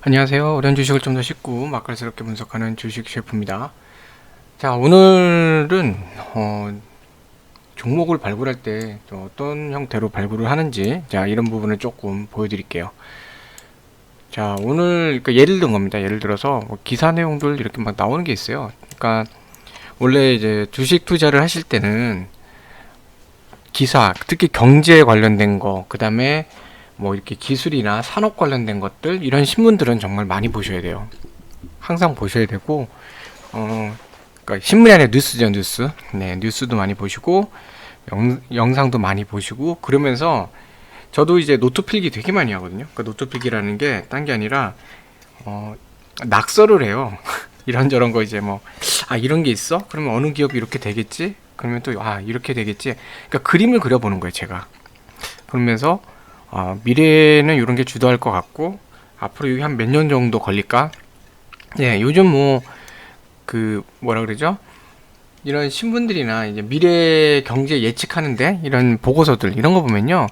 안녕하세요. 어려운 주식을 좀 더 쉽고 맛깔스럽게 분석하는 주식 셰프입니다. 자, 오늘은 종목을 발굴할 때 어떤 형태로 발굴을 하는지 이런 부분을 조금 보여드릴게요. 자, 오늘 그러니까 예를 든 겁니다. 예를 들어서 기사 내용들 이렇게 막 나오는 게 있어요. 그러니까 원래 이제 주식 투자를 하실 때는 기사, 특히 경제 관련된 거, 그 다음에 뭐 이렇게 기술이나 산업 관련된 것들, 이런 신문들은 정말 많이 보셔야 돼요. 항상 보셔야 되고, 그러니까 신문이 아니라 뉴스죠, 뉴스. 네, 뉴스도 많이 보시고, 영상도 많이 보시고, 그러면서 저도 이제 노트 필기 되게 많이 하거든요. 그 노트 필기라는 게 딴 게 아니라, 낙서를 해요. 이런저런 거 이제 이런 게 있어? 그러면 어느 기업이 이렇게 되겠지? 그러면 또, 이렇게 되겠지? 그러니까 그림을 그려보는 거예요, 제가. 그러면서, 미래에는 이런 게 주도할 것 같고, 앞으로 여기 한 몇 년 정도 걸릴까? 예, 요즘 뭐라 그러죠? 이런 신문들이나 이제 미래 경제 예측하는데, 이런 보고서들, 이런 거 보면요.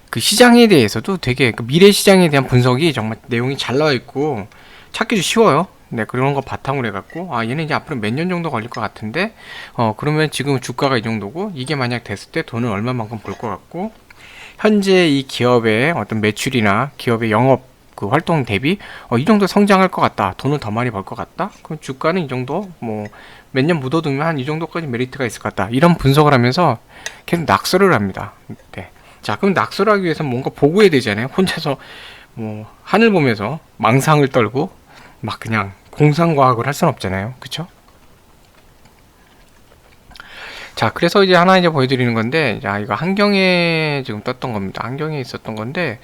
그 시장에 대해서도 되게, 그 미래 시장에 대한 분석이 정말 내용이 잘 나와 있고, 찾기도 쉬워요. 네, 그런 거 바탕으로 해갖고, 얘는 이제 앞으로 몇 년 정도 걸릴 것 같은데, 그러면 지금 주가가 이 정도고, 이게 만약 됐을 때 돈을 얼마만큼 벌 것 같고, 현재 이 기업의 어떤 매출이나 기업의 영업 그 활동 대비 이 정도 성장할 것 같다. 돈을 더 많이 벌 것 같다. 그럼 주가는 이 정도 몇 년 묻어두면 한 이 정도까지 메리트가 있을 것 같다. 이런 분석을 하면서 계속 낙서를 합니다. 네. 자, 그럼 낙서를 하기 위해서 뭔가 보고해야 되잖아요. 혼자서 하늘 보면서 망상을 떨고 막 그냥 공상과학을 할 수는 없잖아요. 그쵸? 자, 그래서 이제 하나 이제 보여드리는 건데, 자, 이거 한경에 지금 떴던 겁니다. 한경에 있었던 건데,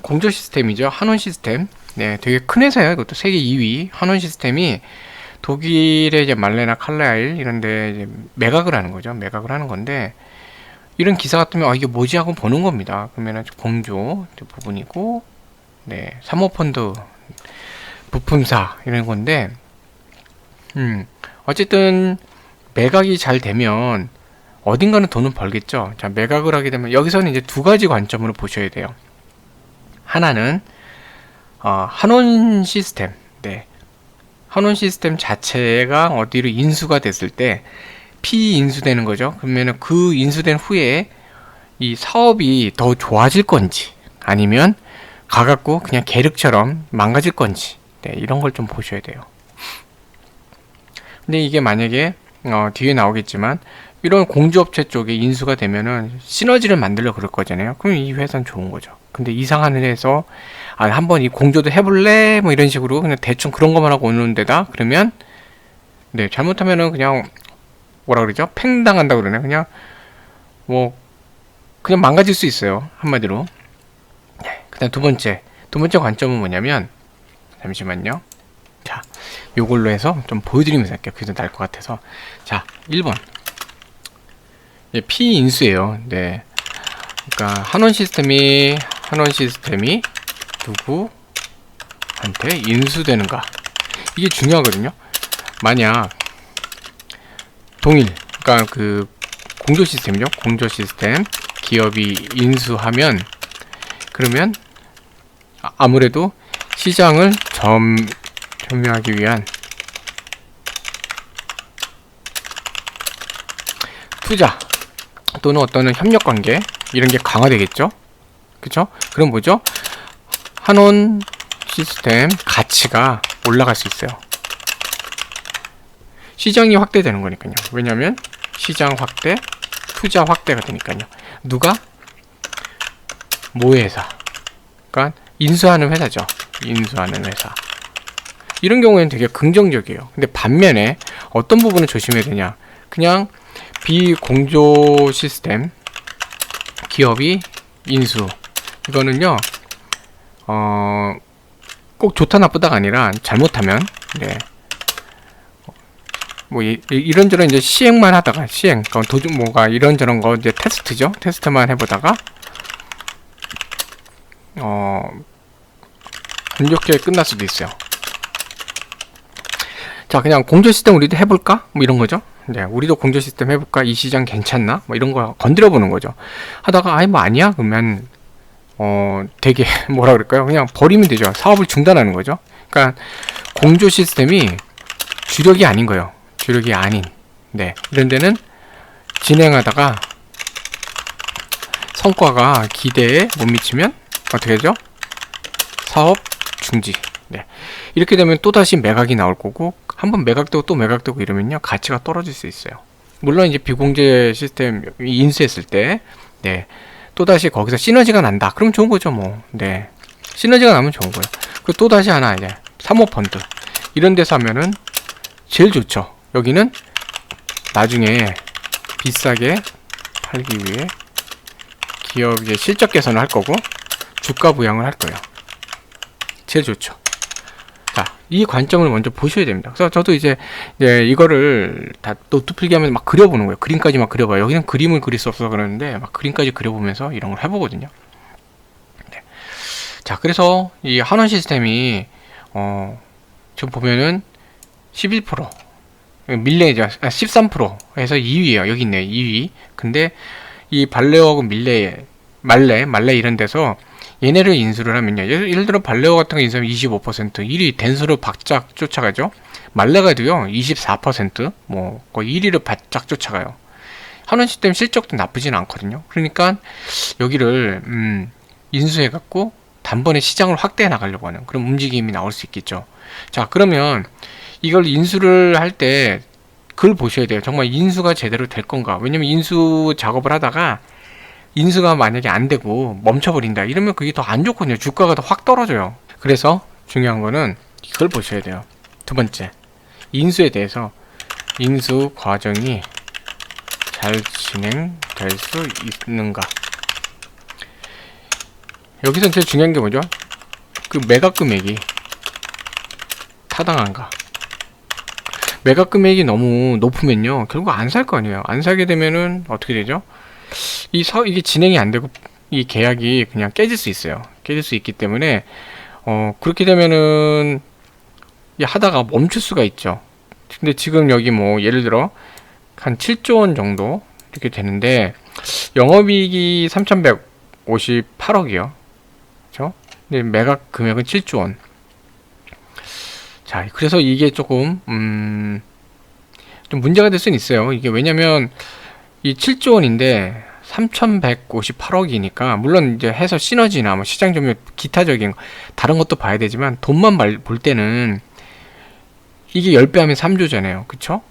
공조 시스템이죠. 한원 시스템. 네, 되게 큰 회사예요. 이것도 세계 2위. 한원 시스템이 독일의 이제 말레나 칼라일 이런데 이제 매각을 하는 거죠. 매각을 하는 건데, 이런 기사 같으면 이게 뭐지 하고 보는 겁니다. 그러면은 공조 부분이고, 네, 사모펀드 부품사 이런 건데, 어쨌든 매각이 잘 되면 어딘가는 돈을 벌겠죠. 자, 매각을 하게 되면 여기서는 이제 두 가지 관점으로 보셔야 돼요. 하나는 한원 시스템, 네, 한원 시스템 자체가 어디로 인수가 됐을 때 피인수되는 거죠. 그러면은 그 인수된 후에 이 사업이 더 좋아질 건지 아니면 가갖고 그냥 계륵처럼 망가질 건지, 네, 이런 걸 좀 보셔야 돼요. 근데 이게 만약에 뒤에 나오겠지만 이런 공주업체 쪽에 인수가 되면은 시너지를 만들려 그럴 거잖아요. 그럼 이 회사는 좋은 거죠. 근데 이상한 회사에서 한번 이 공조도 해볼래? 뭐 이런 식으로 그냥 대충 그런 것만 하고 오는 데다 그러면 네, 잘못하면은 그냥 뭐라 그러죠? 팽당한다 그러네. 그냥 그냥 망가질 수 있어요. 한마디로. 네, 그다음 두 번째 관점은 뭐냐면 잠시만요. 자, 요걸로 해서 좀 보여드리면서 할게요. 그게 더 나을 것 같아서. 자, 1번. 예, 피인수예요. 네. 그러니까 한원 시스템이 누구한테 인수되는가? 이게 중요하거든요. 만약 그러니까 그 공조 시스템이죠. 공조 시스템 기업이 인수하면 그러면 아무래도 시장을 점유하기 위한 투자 또는 어떤 협력 관계 이런 게 강화되겠죠. 그쵸? 그럼 뭐죠? 한원 시스템 가치가 올라갈 수 있어요. 시장이 확대되는 거니까요. 왜냐면 시장 확대, 투자 확대가 되니까요. 누가? 모회사. 그러니까 인수하는 회사죠. 인수하는 회사. 이런 경우에는 되게 긍정적이에요. 근데 반면에 어떤 부분을 조심해야 되냐? 그냥 비공조 시스템 기업이 인수. 이거는요, 꼭 좋다 나쁘다가 아니라 잘못하면, 네. 이런저런 이제 시행만 하다가, 그러니까 도중 이런저런 거 이제 테스트죠? 테스트만 해보다가, 안 좋게 끝날 수도 있어요. 자, 그냥 공조 시스템 우리도 해볼까? 이런 거죠. 네, 우리도 공조 시스템 해볼까? 이 시장 괜찮나? 이런 거 건드려 보는 거죠. 하다가, 아니야? 그러면, 되게 뭐라 그럴까요? 그냥 버리면 되죠. 사업을 중단하는 거죠. 그러니까 공조 시스템이 주력이 아닌 거예요. 주력이 아닌. 네. 이런 데는 진행하다가 성과가 기대에 못 미치면 어떻게 되죠? 사업 중지. 네. 이렇게 되면 또다시 매각이 나올 거고, 한번 매각되고 또 매각되고 이러면요, 가치가 떨어질 수 있어요. 물론 이제 비공제 시스템 인수했을 때, 네, 또다시 거기서 시너지가 난다. 그럼 좋은 거죠, 뭐. 네. 시너지가 나면 좋은 거예요. 그 또다시 하나, 이제, 사모펀드. 이런 데서 하면은 제일 좋죠. 여기는 나중에 비싸게 팔기 위해 기업의 실적 개선을 할 거고, 주가 부양을 할 거예요. 제일 좋죠. 자, 이 관점을 먼저 보셔야 됩니다. 그래서 저도 이제 이거를 다 노트 필기하면서 막 그려보는 거예요. 그림까지 막 그려봐요. 여기는 그림을 그릴 수 없어서 그러는데 막 그림까지 그려보면서 이런 걸 해보거든요. 네. 자, 그래서 이 한원 시스템이 지금 보면은 11% 밀레죠. 13%에서 2위에요. 여기 있네요. 2위. 근데 이 발레오하고 말레 이런 데서 얘네를 인수를 하면요. 예를 들어 발레오 같은 거 인수하면 25%, 1위 댄스로 바짝 쫓아가죠. 말레가도요 24%, 뭐 거의 1위를 바짝 쫓아가요. 한원 시스템 실적도 나쁘진 않거든요. 그러니까 여기를 인수해갖고 단번에 시장을 확대해 나가려고 하는 그런 움직임이 나올 수 있겠죠. 자, 그러면 이걸 인수를 할 때 그걸 보셔야 돼요. 정말 인수가 제대로 될 건가? 왜냐면 인수 작업을 하다가 인수가 만약에 안 되고 멈춰버린다 이러면 그게 더 안 좋거든요. 주가가 더 확 떨어져요. 그래서 중요한 거는 이걸 보셔야 돼요. 두 번째, 인수에 대해서 인수 과정이 잘 진행될 수 있는가. 여기서 제일 중요한 게 뭐죠? 그 매각 금액이 타당한가. 매각 금액이 너무 높으면요, 결국 안 살 거 아니에요. 안 사게 되면은 어떻게 되죠? 이게 진행이 안 되고 이 계약이 그냥 깨질 수 있어요. 깨질 수 있기 때문에 그렇게 되면은 하다가 멈출 수가 있죠. 근데 지금 여기 뭐 예를 들어 한 7조 원 정도 이렇게 되는데 영업이익이 3,158억이요. 그렇죠? 근데 매각 금액은 7조 원. 자, 그래서 이게 조금 좀 문제가 될 수는 있어요. 이게 왜냐면 이 7조 원인데 3,158억이니까 물론 이제 해서 시너지나 뭐 시장 점유 기타적인 다른 것도 봐야 되지만 돈만 볼 때는 이게 10배 하면 3조잖아요. 그쵸?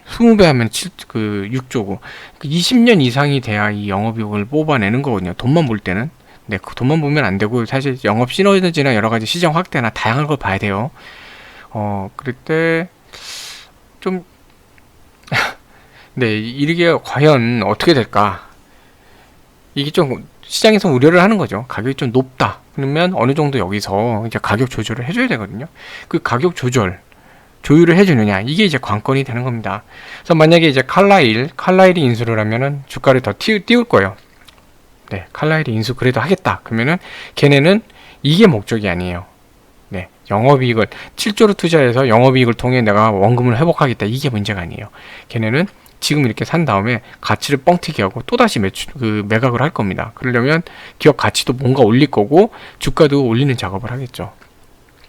20배 하면 6조고 20년 이상이 돼야 이 영업이익을 뽑아내는 거거든요. 돈만 볼 때는. 네, 그 돈만 보면 안 되고 사실 영업 시너지나 여러 가지 시장 확대나 다양한 걸 봐야 돼요. 그럴 때 좀 네, 이게 과연 어떻게 될까? 이게 좀 시장에서 우려를 하는 거죠. 가격이 좀 높다. 그러면 어느 정도 여기서 이제 가격 조절을 해줘야 되거든요. 그 가격 조율을 해주느냐, 이게 이제 관건이 되는 겁니다. 그래서 만약에 이제 칼라일이 인수를 하면은 주가를 더 띄울 거예요. 네, 칼라일이 인수 그래도 하겠다. 그러면은 걔네는 이게 목적이 아니에요. 네, 영업이익을 7조로 투자해서 영업이익을 통해 내가 원금을 회복하겠다. 이게 문제가 아니에요. 걔네는 지금 이렇게 산 다음에 가치를 뻥튀기 하고 또다시 매각을 할 겁니다. 그러려면 기업 가치도 뭔가 올릴 거고 주가도 올리는 작업을 하겠죠.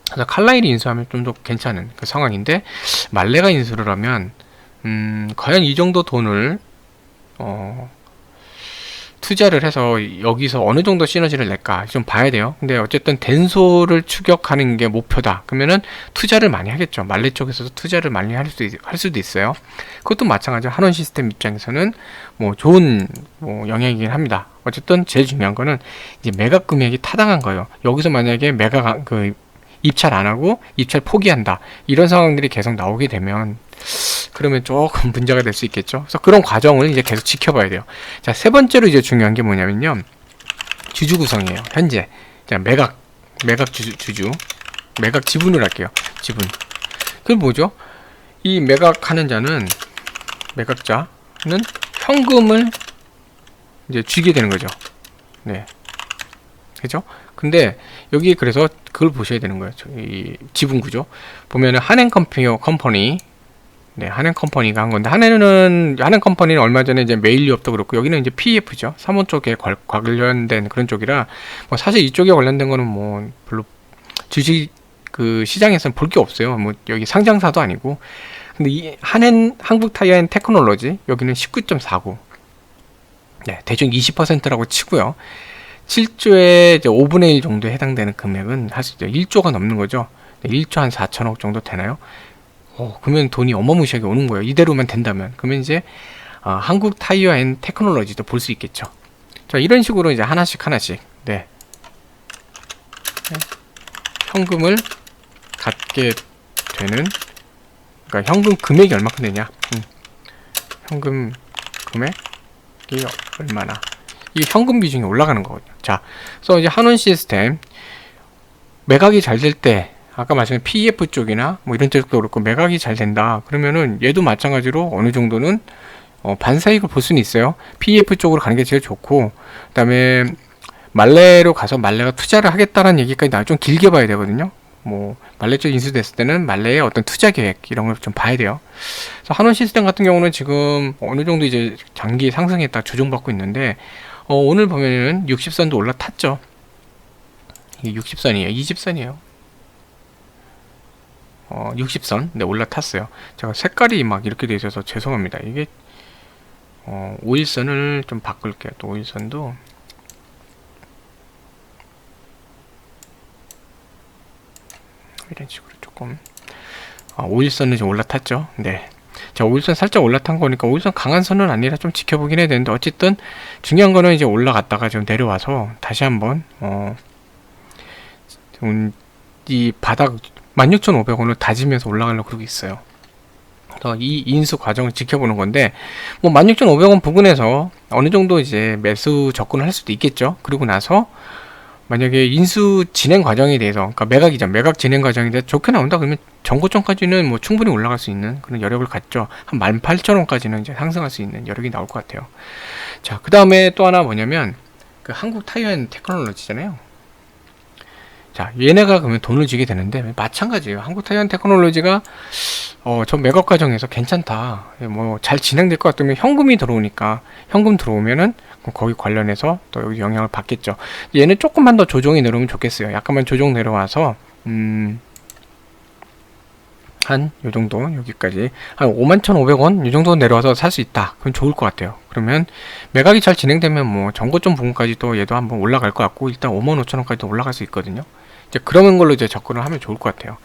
그래서 칼라일이 인수하면 좀 더 괜찮은 그 상황인데 말레가 인수를 하면 과연 이 정도 돈을 투자를 해서 여기서 어느 정도 시너지를 낼까 좀 봐야 돼요. 근데 어쨌든 덴소를 추격하는 게 목표다. 그러면은 투자를 많이 하겠죠. 말레 쪽에서도 투자를 많이 할 수도 있어요. 그것도 마찬가지로 한원 시스템 입장에서는 뭐 좋은 영향이긴 합니다. 어쨌든 제일 중요한 거는 이제 매각 금액이 타당한 거예요. 여기서 만약에 입찰 안 하고 입찰 포기한다 이런 상황들이 계속 나오게 되면 그러면 조금 문제가 될 수 있겠죠. 그래서 그런 과정을 이제 계속 지켜봐야 돼요. 자, 세 번째로 이제 중요한 게 뭐냐면요, 주주 구성이에요. 현재 자, 매각 주주 매각 지분을 할게요. 지분. 그게 뭐죠? 이 매각자는 현금을 이제 주게 되는 거죠. 네, 그죠? 근데 여기 그래서 그걸 보셔야 되는 거예요. 이 지분 구조 보면은 한행 컴퍼니 네, 한행 컴퍼니가 한 건데, 한행 컴퍼니는 얼마 전에 이제 메일유업도 그렇고, 여기는 이제 PEF죠. 사모 쪽에 관련된 그런 쪽이라, 뭐 사실 이쪽에 관련된 거는 뭐 별로 주식 그 시장에서는 볼 게 없어요. 뭐 여기 상장사도 아니고. 근데 이 한국 타이어 앤 테크놀로지, 여기는 19.49. 네, 대충 20%라고 치고요. 7조에 이제 5분의 1 정도에 해당되는 금액은 할 수 있죠. 1조가 넘는 거죠. 네, 1조 한 4천억 정도 되나요? 그러면 돈이 어마무시하게 오는 거예요. 이대로만 된다면. 그러면 이제 한국 타이어 앤 테크놀로지도 볼 수 있겠죠. 자, 이런 식으로 이제 하나씩 네. 현금을 갖게 되는, 그러니까 현금 금액이 얼마큼 되냐. 현금 금액이 얼마나. 이게 현금 비중이 올라가는 거거든요. 자, 그래서 이제 한원 시스템 매각이 잘 될 때, 아까 말씀드린 PEF 쪽이나 뭐 이런 쪽도 그렇고 매각이 잘 된다. 그러면은 얘도 마찬가지로 어느 정도는 반사익을 볼 수는 있어요. PEF 쪽으로 가는 게 제일 좋고, 그다음에 말레로 가서 말레가 투자를 하겠다는 얘기까지 나올 좀 길게 봐야 되거든요. 뭐 말레 쪽 인수됐을 때는 말레의 어떤 투자 계획 이런 걸 좀 봐야 돼요. 그래서 한원 시스템 같은 경우는 지금 어느 정도 이제 장기 상승했다 조정받고 있는데, 오늘 보면은 60선도 올라탔죠. 이게 60선이에요. 20선이에요. 60선, 네, 올라탔어요. 제가 색깔이 막 이렇게 돼 있어서 죄송합니다. 이게 5일선을 좀 바꿀게요. 또 5일선도 이런 식으로 조금 5일선은 좀 올라탔죠. 네. 자, 5일선 살짝 올라탄 거니까 5일선 강한 선은 아니라 좀 지켜보긴 해야 되는데, 어쨌든 중요한 거는 이제 올라갔다가 좀 내려와서 다시 한번 이 바닥 16,500원을 다지면서 올라가려고 그러고 있어요. 그래서 이 인수 과정을 지켜보는 건데, 뭐 16,500원 부근에서 어느 정도 이제 매수 접근을 할 수도 있겠죠. 그리고 나서 만약에 인수 진행 과정에 대해서, 그러니까 매각 진행 과정에 대해서 좋게 나온다 그러면 전고점까지는 뭐 충분히 올라갈 수 있는 그런 여력을 갖죠. 한 18,000원까지는 이제 상승할 수 있는 여력이 나올 것 같아요. 자, 그 다음에 또 하나 뭐냐면 그 한국 타이어 앤 테크놀로지잖아요. 자, 얘네가 그러면 돈을 주게 되는데 마찬가지예요. 한국 타이어 앤 테크놀로지가 저 매각 과정에서 괜찮다, 뭐 잘 진행될 것 같으면 현금이 들어오니까, 현금 들어오면은 거기 관련해서 또 여기 영향을 받겠죠. 얘는 조금만 더 조정이 내려오면 좋겠어요. 약간만 조정 내려와서 한 요정도, 여기까지 한 51,500원 이 정도 내려와서 살 수 있다. 그럼 좋을 것 같아요. 그러면 매각이 잘 진행되면 뭐 전고점 부분까지 또 얘도 한번 올라갈 것 같고, 일단 55,000원까지도 올라갈 수 있거든요. 이제 그런 걸로 이제 접근을 하면 좋을 것 같아요.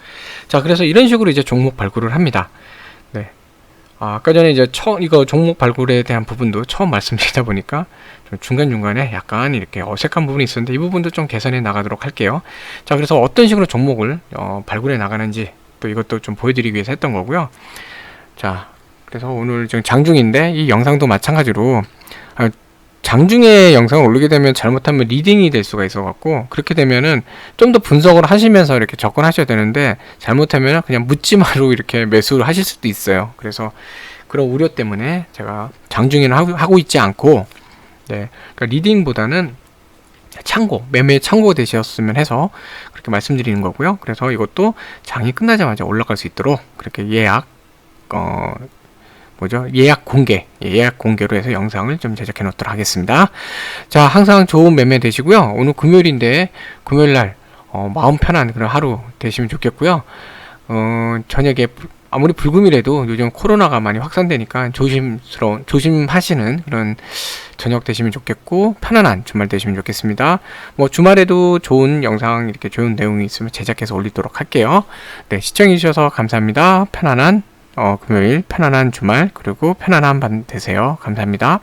자, 그래서 이런 식으로 이제 종목 발굴을 합니다. 네. 아까 전에 이제 이거 종목 발굴에 대한 부분도 처음 말씀드리다 보니까 좀 중간중간에 약간 이렇게 어색한 부분이 있었는데, 이 부분도 좀 개선해 나가도록 할게요. 자, 그래서 어떤 식으로 종목을 발굴해 나가는지 또 이것도 좀 보여드리기 위해서 했던 거고요. 자, 그래서 오늘 지금 장중인데 이 영상도 마찬가지로 장중에 영상을 올리게 되면 잘못하면 리딩이 될 수가 있어 갖고, 그렇게 되면은 좀 더 분석을 하시면서 이렇게 접근하셔야 되는데, 잘못하면 그냥 묻지마로 이렇게 매수를 하실 수도 있어요. 그래서 그런 우려 때문에 제가 장중에는 하고 있지 않고, 네, 그러니까 리딩보다는 참고, 매매 참고 되셨으면 해서 그렇게 말씀드리는 거고요. 그래서 이것도 장이 끝나자마자 올라갈 수 있도록 그렇게 예약 예약 공개로 해서 영상을 좀 제작해 놓도록 하겠습니다. 자, 항상 좋은 매매 되시고요. 오늘 금요일인데 금요일날 마음 편한 그런 하루 되시면 좋겠고요. 저녁에 아무리 불금이라도 요즘 코로나가 많이 확산되니까 조심하시는 그런 저녁 되시면 좋겠고, 편안한 주말 되시면 좋겠습니다. 뭐 주말에도 좋은 영상, 이렇게 좋은 내용이 있으면 제작해서 올리도록 할게요. 네, 시청해 주셔서 감사합니다. 편안한 금요일, 편안한 주말, 그리고 편안한 밤 되세요. 감사합니다.